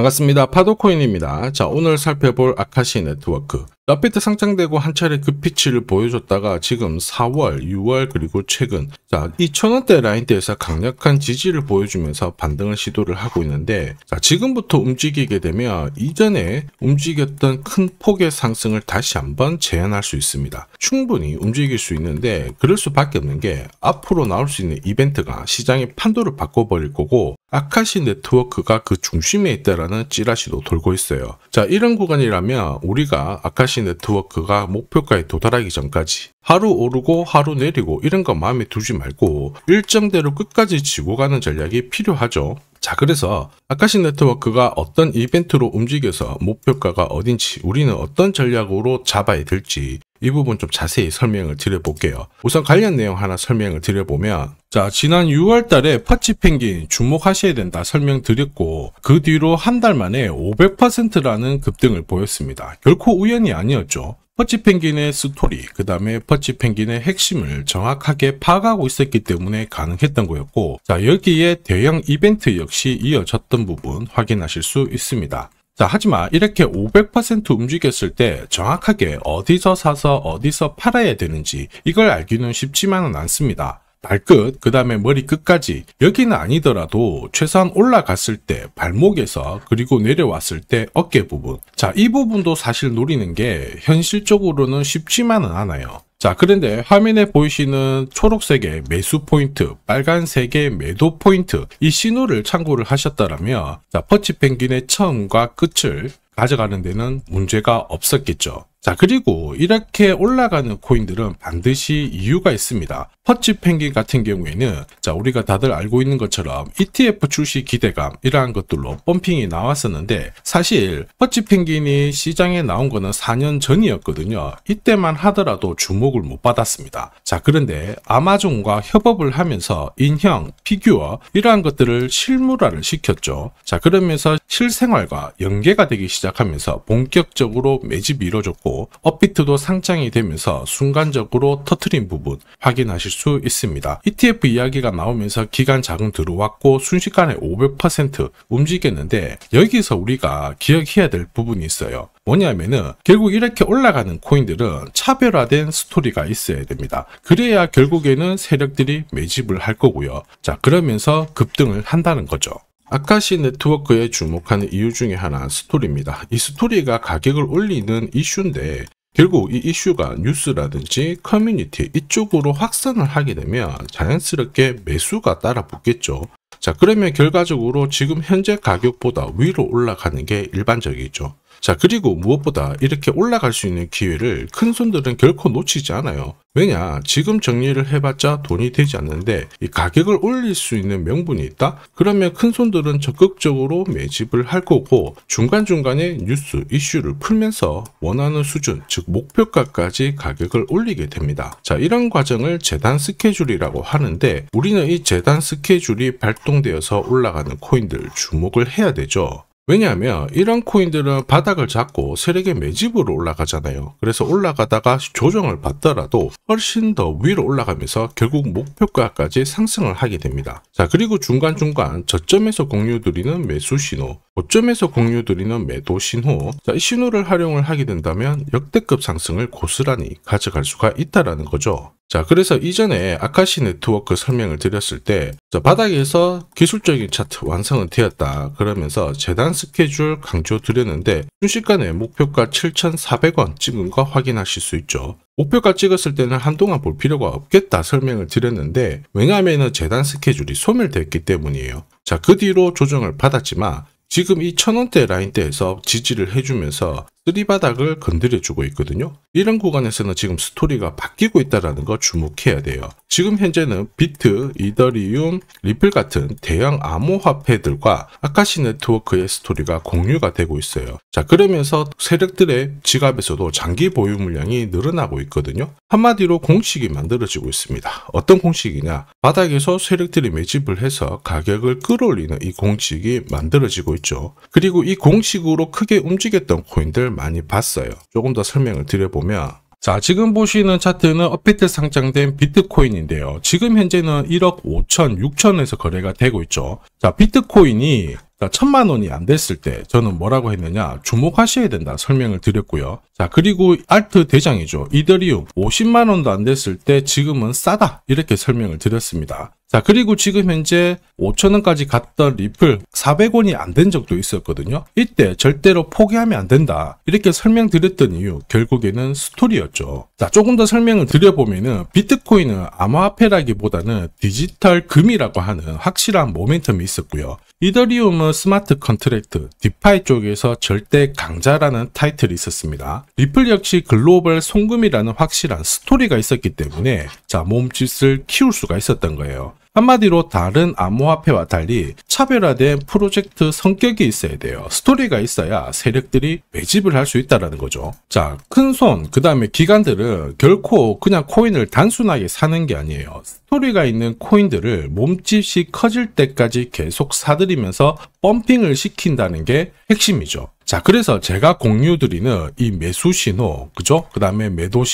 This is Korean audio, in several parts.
반갑습니다. 파도코인입니다. 자, 오늘 살펴볼 아카시 네트워크. 업비트 상장되고 한 차례 급피치를 보여줬다가 지금 4월, 6월 그리고 최근 자 2,000원대 라인대에서 강력한 지지를 보여주면서 반등을 시도를 하고 있는데 자 지금부터 움직이게 되면 이전에 움직였던 큰 폭의 상승을 다시 한번 재현할 수 있습니다. 충분히 움직일 수 있는데 그럴 수밖에 없는 게 앞으로 나올 수 있는 이벤트가 시장의 판도를 바꿔버릴 거고 아카시 네트워크가 그 중심에 있다라는 찌라시도 돌고 있어요. 자 이런 구간이라면 우리가 아카시 네트워크가 목표가에 도달하기 전까지 하루 오르고 하루 내리고 이런 거 마음에 두지 말고 일정대로 끝까지 지고 가는 전략이 필요하죠. 자 그래서 아카시 네트워크가 어떤 이벤트로 움직여서 목표가가 어딘지 우리는 어떤 전략으로 잡아야 될지 이 부분 좀 자세히 설명을 드려볼게요. 우선 관련 내용 하나 설명을 드려보면 자 지난 6월 달에 퍼치펭귄 주목하셔야 된다 설명드렸고 그 뒤로 한 달 만에 500%라는 급등을 보였습니다. 결코 우연이 아니었죠. 퍼치펭귄의 스토리, 그 다음에 퍼치펭귄의 핵심을 정확하게 파악하고 있었기 때문에 가능했던 거였고 자 여기에 대형 이벤트 역시 이어졌던 부분 확인하실 수 있습니다. 자 하지만 이렇게 500% 움직였을 때 정확하게 어디서 사서 어디서 팔아야 되는지 이걸 알기는 쉽지만은 않습니다. 발끝, 그 다음에 머리 끝까지 여기는 아니더라도 최소한 올라갔을 때 발목에서 그리고 내려왔을 때 어깨 부분 자 이 부분도 사실 노리는 게 현실적으로는 쉽지만은 않아요. 자 그런데 화면에 보이시는 초록색의 매수 포인트, 빨간색의 매도 포인트 이 신호를 참고를 하셨다면 자 퍼치펭귄의 처음과 끝을 가져가는 데는 문제가 없었겠죠. 자 그리고 이렇게 올라가는 코인들은 반드시 이유가 있습니다. 퍼치펭귄 같은 경우에는 자 우리가 다들 알고 있는 것처럼 ETF 출시 기대감 이러한 것들로 펌핑이 나왔었는데 사실 퍼치펭귄이 시장에 나온 거는 4년 전이었거든요. 이때만 하더라도 주목을 못 받았습니다. 자 그런데 아마존과 협업을 하면서 인형, 피규어 이러한 것들을 실물화를 시켰죠. 자 그러면서 실생활과 연계가 되기 시작하면서 본격적으로 매집이 이루어졌고 업비트도 상장이 되면서 순간적으로 터트린 부분 확인하실 수 있습니다. ETF 이야기가 나오면서 기간 자금 들어왔고 순식간에 500% 움직였는데 여기서 우리가 기억해야 될 부분이 있어요. 뭐냐면은 결국 이렇게 올라가는 코인들은 차별화된 스토리가 있어야 됩니다. 그래야 결국에는 세력들이 매집을 할 거고요. 자 그러면서 급등을 한다는 거죠. 아카시 네트워크에 주목하는 이유 중에 하나 스토리입니다. 이 스토리가 가격을 올리는 이슈인데 결국 이 이슈가 뉴스라든지 커뮤니티 이쪽으로 확산을 하게 되면 자연스럽게 매수가 따라 붙겠죠. 자 그러면 결과적으로 지금 현재 가격보다 위로 올라가는 게 일반적이죠. 자 그리고 무엇보다 이렇게 올라갈 수 있는 기회를 큰 손들은 결코 놓치지 않아요. 왜냐 지금 정리를 해봤자 돈이 되지 않는데 이 가격을 올릴 수 있는 명분이 있다? 그러면 큰 손들은 적극적으로 매집을 할 거고 중간중간에 뉴스 이슈를 풀면서 원하는 수준 즉 목표가까지 가격을 올리게 됩니다. 자 이런 과정을 재단 스케줄이라고 하는데 우리는 이 재단 스케줄이 발동되어서 올라가는 코인들 주목을 해야 되죠. 왜냐하면 이런 코인들은 바닥을 잡고 세력의 매집으로 올라가잖아요. 그래서 올라가다가 조정을 받더라도 훨씬 더 위로 올라가면서 결국 목표가까지 상승을 하게 됩니다. 자 그리고 중간중간 저점에서 공유드리는 매수 신호, 고점에서 공유드리는 매도 신호 자, 이 신호를 활용을 하게 된다면 역대급 상승을 고스란히 가져갈 수가 있다는 거죠. 자 그래서 이전에 아카시 네트워크 설명을 드렸을 때 바닥에서 기술적인 차트 완성은 되었다 그러면서 재단 스케줄 강조 드렸는데 순식간에 목표가 7,400원 찍은 거 확인하실 수 있죠. 목표가 찍었을 때는 한동안 볼 필요가 없겠다 설명을 드렸는데 왜냐하면 재단 스케줄이 소멸됐기 때문이에요. 자 그 뒤로 조정을 받았지만 지금 이 1,000원대 라인대에서 지지를 해주면서 쓰리바닥을 건드려주고 있거든요. 이런 구간에서는 지금 스토리가 바뀌고 있다는 거 주목해야 돼요. 지금 현재는 비트, 이더리움, 리플 같은 대형 암호화폐들과 아카시 네트워크의 스토리가 공유가 되고 있어요. 자 그러면서 세력들의 지갑에서도 장기 보유 물량이 늘어나고 있거든요. 한마디로 공식이 만들어지고 있습니다. 어떤 공식이냐? 바닥에서 세력들이 매집을 해서 가격을 끌어올리는 이 공식이 만들어지고 있죠. 그리고 이 공식으로 크게 움직였던 코인들 많이 봤어요. 조금 더 설명을 드려보면 자 지금 보시는 차트는 업비트 상장된 비트코인인데요. 지금 현재는 1억 5천, 6천에서 거래가 되고 있죠. 자 비트코인이 자, 1000만 원이 안 됐을 때 저는 뭐라고 했느냐, 주목하셔야 된다 설명을 드렸고요. 자, 그리고 알트 대장이죠. 이더리움 50만 원도 안 됐을 때 지금은 싸다 이렇게 설명을 드렸습니다. 자, 그리고 지금 현재 5,000원까지 갔던 리플 400원이 안 된 적도 있었거든요. 이때 절대로 포기하면 안 된다 이렇게 설명드렸던 이유, 결국에는 스토리였죠. 자, 조금 더 설명을 드려보면은 비트코인은 암호화폐라기보다는 디지털 금이라고 하는 확실한 모멘텀이 있었고요. 이더리움은 스마트 컨트랙트, 디파이 쪽에서 절대 강자라는 타이틀이 있었습니다. 리플 역시 글로벌 송금이라는 확실한 스토리가 있었기 때문에 자, 몸짓을 키울 수가 있었던 거예요. 한마디로 다른 암호화폐와 달리 차별화된 프로젝트 성격이 있어야 돼요. 스토리가 있어야 세력들이 매집을 할 수 있다는 거죠. 자, 큰손, 그 다음에 기관들은 결코 그냥 코인을 단순하게 사는 게 아니에요. 스토리가 있는 코인들을 몸집이 커질 때까지 계속 사들이면서 펌핑을 시킨다는 게 핵심이죠. 자, 그래서 제가 공유드리는 이 매수 신호, 그죠? 그 다음에 매도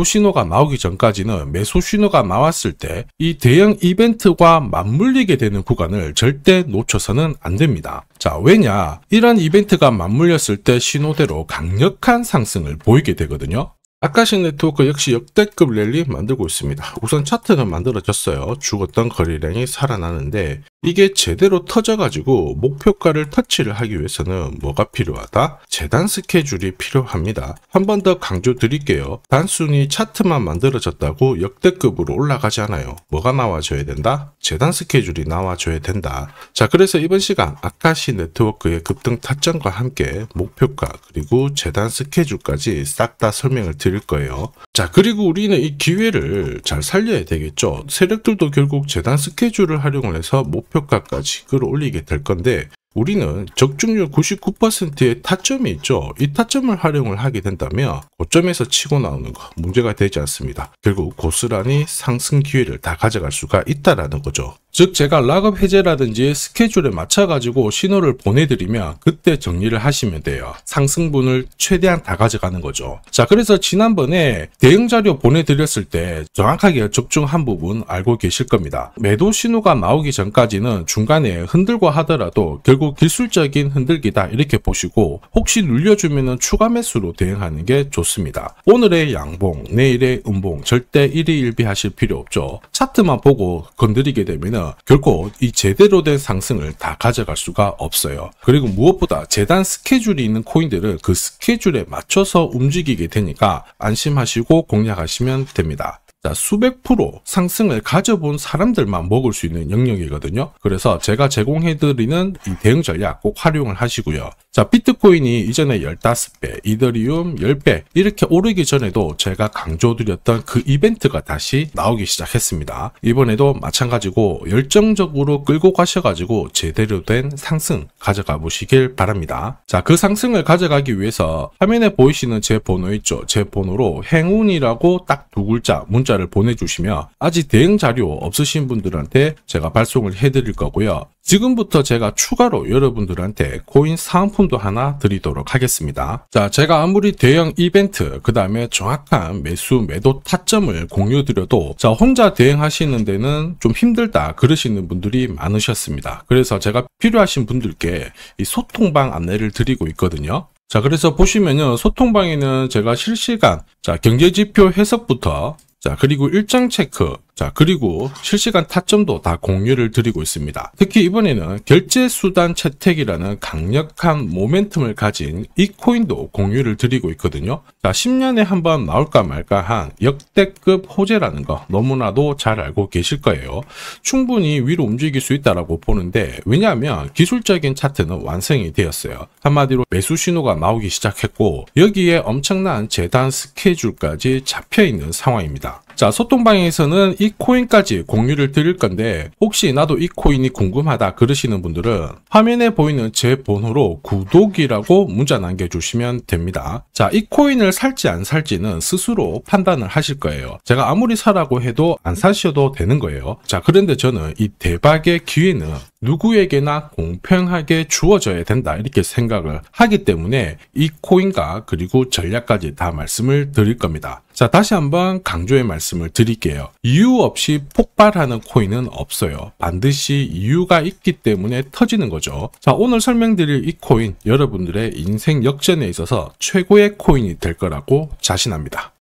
신호가 나오기 전까지는 매수 신호가 나왔을 때 이 대형 이벤트와 맞물리게 되는 구간을 절대 놓쳐서는 안 됩니다. 자, 왜냐? 이런 이벤트가 맞물렸을 때 신호대로 강력한 상승을 보이게 되거든요. 아카시 네트워크 역시 역대급 랠리 만들고 있습니다. 우선 차트는 만들어졌어요. 죽었던 거래량이 살아나는데 이게 제대로 터져가지고 목표가를 터치를 하기 위해서는 뭐가 필요하다? 재단 스케줄이 필요합니다. 한 번 더 강조 드릴게요. 단순히 차트만 만들어졌다고 역대급으로 올라가지 않아요. 뭐가 나와줘야 된다? 재단 스케줄이 나와줘야 된다. 자, 그래서 이번 시간 아카시 네트워크의 급등 타점과 함께 목표가 그리고 재단 스케줄까지 싹 다 설명을 드릴 거예요. 자, 그리고 우리는 이 기회를 잘 살려야 되겠죠. 세력들도 결국 재단 스케줄을 활용을 해서 목표가까지 끌어올리게 될 건데 우리는 적중률 99%의 타점이 있죠. 이 타점을 활용을 하게 된다면 고점에서 치고 나오는 거 문제가 되지 않습니다. 결국 고스란히 상승 기회를 다 가져갈 수가 있다라는 거죠. 즉 제가 락업 해제라든지 스케줄에 맞춰가지고 신호를 보내드리면 그때 정리를 하시면 돼요. 상승분을 최대한 다 가져가는 거죠. 자, 그래서 지난번에 대응 자료 보내드렸을 때 정확하게 적중한 부분 알고 계실 겁니다. 매도 신호가 나오기 전까지는 중간에 흔들고 하더라도 결국 기술적인 흔들기다 이렇게 보시고 혹시 눌려주면 추가 매수로 대응하는 게 좋습니다. 오늘의 양봉, 내일의 음봉 절대 일희일비하실 필요 없죠. 차트만 보고 건드리게 되면 결코 이 제대로 된 상승을 다 가져갈 수가 없어요. 그리고 무엇보다 재단 스케줄이 있는 코인들은 그 스케줄에 맞춰서 움직이게 되니까 안심하시고 공략하시면 됩니다. 자, 수백 프로 상승을 가져본 사람들만 먹을 수 있는 영역이거든요. 그래서 제가 제공해드리는 이 대응 전략 꼭 활용을 하시고요. 자, 비트코인이 이전에 15배, 이더리움 10배 이렇게 오르기 전에도 제가 강조드렸던 그 이벤트가 다시 나오기 시작했습니다. 이번에도 마찬가지고 열정적으로 끌고 가셔가지고 제대로 된 상승 가져가 보시길 바랍니다. 자, 그 상승을 가져가기 위해서 화면에 보이시는 제 번호 있죠. 제 번호로 행운이라고 딱 두 글자 문자를 보내주시면 아직 대응 자료 없으신 분들한테 제가 발송을 해드릴 거고요. 지금부터 제가 추가로 여러분들한테 코인 사은품도 하나 드리도록 하겠습니다. 자, 제가 아무리 대형 이벤트, 그 다음에 정확한 매수, 매도 타점을 공유드려도 자, 혼자 대응하시는 데는 좀 힘들다 그러시는 분들이 많으셨습니다. 그래서 제가 필요하신 분들께 이 소통방 안내를 드리고 있거든요. 자, 그래서 보시면요, 소통방에는 제가 실시간 경제지표 해석부터 그리고 일정 체크, 그리고 실시간 타점도 다 공유를 드리고 있습니다. 특히 이번에는 결제수단 채택이라는 강력한 모멘텀을 가진 이 코인도 공유를 드리고 있거든요. 10년에 한 번 나올까 말까 한 역대급 호재라는 거 너무나도 잘 알고 계실 거예요. 충분히 위로 움직일 수 있다고 보는데 왜냐하면 기술적인 차트는 완성이 되었어요. 한마디로 매수 신호가 나오기 시작했고 여기에 엄청난 재단 스케줄까지 잡혀있는 상황입니다. 자, 소통방에서는 이 코인까지 공유를 드릴 건데 혹시 나도 이 코인이 궁금하다 그러시는 분들은 화면에 보이는 제 번호로 구독이라고 문자 남겨주시면 됩니다. 자, 이 코인을 살지 안 살지는 스스로 판단을 하실 거예요. 제가 아무리 사라고 해도 안 사셔도 되는 거예요. 자, 그런데 저는 이 대박의 기회는 누구에게나 공평하게 주어져야 된다 이렇게 생각을 하기 때문에 이 코인과 그리고 전략까지 다 말씀을 드릴 겁니다. 자, 다시 한번 강조의 말씀을 드릴게요. 이유 없이 폭발하는 코인은 없어요. 반드시 이유가 있기 때문에 터지는 거죠. 자, 오늘 설명드릴 이 코인, 여러분들의 인생 역전에 있어서 최고의 코인이 될 거라고 자신합니다.